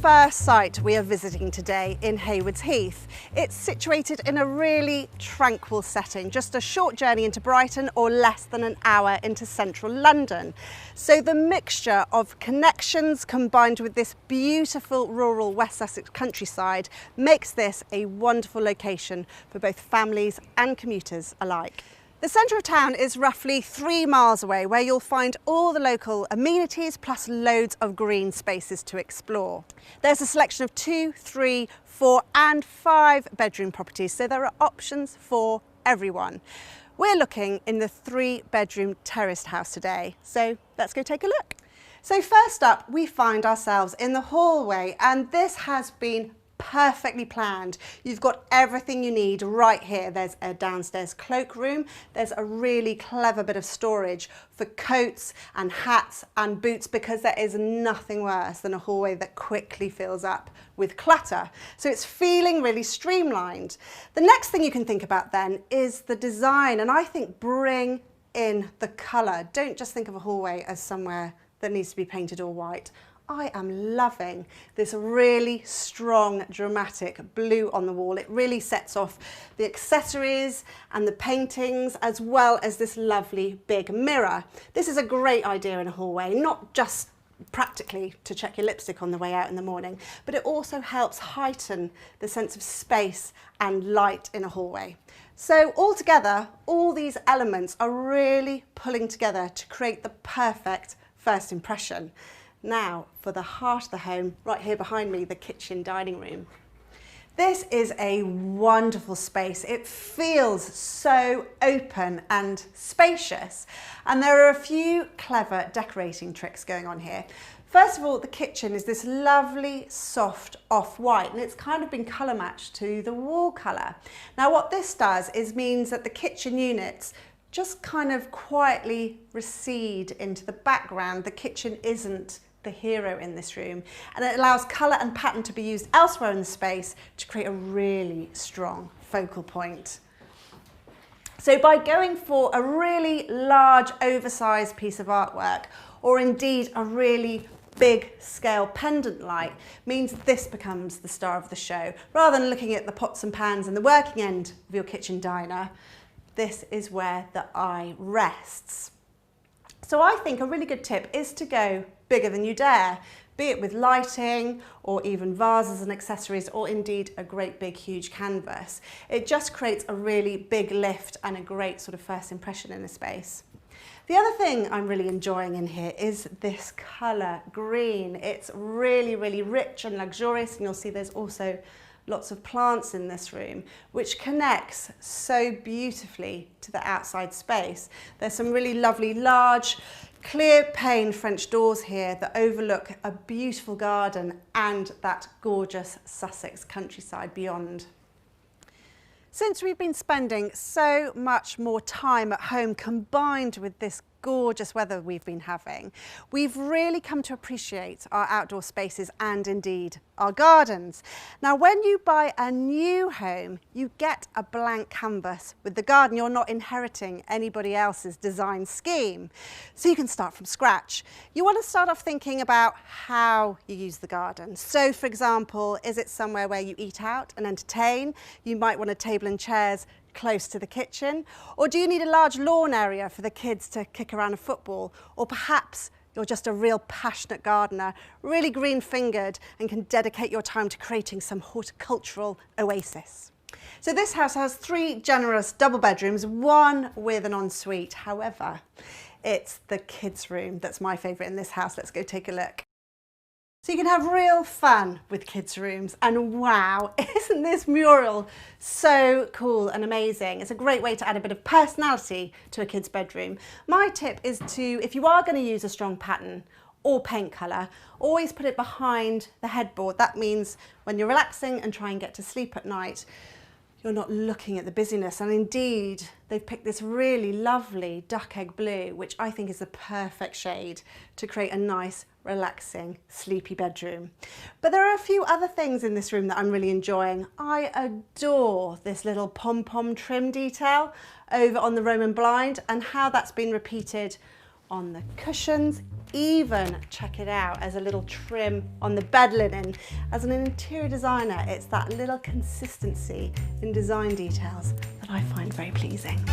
first site we are visiting today in Haywards Heath. It's situated in a really tranquil setting, just a short journey into Brighton or less than an hour into central London. So the mixture of connections combined with this beautiful rural West Sussex countryside makes this a wonderful location for both families and commuters alike. The centre of town is roughly 3 miles away, where you'll find all the local amenities plus loads of green spaces to explore. There's a selection of 2, 3, 4 and 5 bedroom properties, so there are options for everyone. We're looking in the 3-bedroom terraced house today, so let's go take a look. So first up, we find ourselves in the hallway, and this has been perfectly planned. You've got everything you need right here. There's a downstairs cloakroom. There's a really clever bit of storage for coats and hats and boots, because there is nothing worse than a hallway that quickly fills up with clutter. So it's feeling really streamlined. The next thing you can think about then is the design, and I think bring in the colour. Don't just think of a hallway as somewhere that needs to be painted all white. I am loving this really strong, dramatic blue on the wall. It really sets off the accessories and the paintings, as well as this lovely big mirror. This is a great idea in a hallway, not just practically to check your lipstick on the way out in the morning, but it also helps heighten the sense of space and light in a hallway. So altogether, all these elements are really pulling together to create the perfect first impression. Now for the heart of the home, right here behind me, the kitchen dining room. This is a wonderful space. It feels so open and spacious, and there are a few clever decorating tricks going on here. First of all, the kitchen is this lovely soft off-white, and it's kind of been colour matched to the wall colour. Now what this does is means that the kitchen units just kind of quietly recede into the background. The kitchen isn't the hero in this room, and it allows colour and pattern to be used elsewhere in the space to create a really strong focal point. So by going for a really large oversized piece of artwork, or indeed a really big scale pendant light, means this becomes the star of the show. Rather than looking at the pots and pans and the working end of your kitchen diner, this is where the eye rests. So I think a really good tip is to go bigger than you dare, be it with lighting or even vases and accessories, or indeed a great big huge canvas. It just creates a really big lift and a great sort of first impression in a space. The other thing I'm really enjoying in here is this colour green. It's really, really rich and luxurious, and you'll see there's also lots of plants in this room, which connects so beautifully to the outside space. There's some really lovely large clear pane French doors here that overlook a beautiful garden and that gorgeous Sussex countryside beyond. Since we've been spending so much more time at home, combined with this gorgeous weather we've been having, we've really come to appreciate our outdoor spaces and indeed our gardens. Now, when you buy a new home, you get a blank canvas with the garden. You're not inheriting anybody else's design scheme, so you can start from scratch. You want to start off thinking about how you use the garden. So for example, is it somewhere where you eat out and entertain? You might want a table and chairs close to the kitchen, or do you need a large lawn area for the kids to kick around a football? Or perhaps you're just a real passionate gardener, really green-fingered, and can dedicate your time to creating some horticultural oasis. So this house has 3 generous double bedrooms, 1 with an ensuite. However, it's the kids' room that's my favourite in this house. Let's go take a look. So you can have real fun with kids' rooms, and wow, isn't this mural so cool and amazing? It's a great way to add a bit of personality to a kid's bedroom. My tip is to, if you are going to use a strong pattern or paint colour, always put it behind the headboard. That means when you're relaxing and try and get to sleep at night, you're not looking at the busyness. And indeed, they've picked this really lovely duck egg blue, which I think is the perfect shade to create a nice, relaxing, sleepy bedroom. But there are a few other things in this room that I'm really enjoying. I adore this little pom-pom trim detail over on the Roman blind, and how that's been repeated on the cushions, even, check it out, as a little trim on the bed linen. As an interior designer, it's that little consistency in design details that I find very pleasing.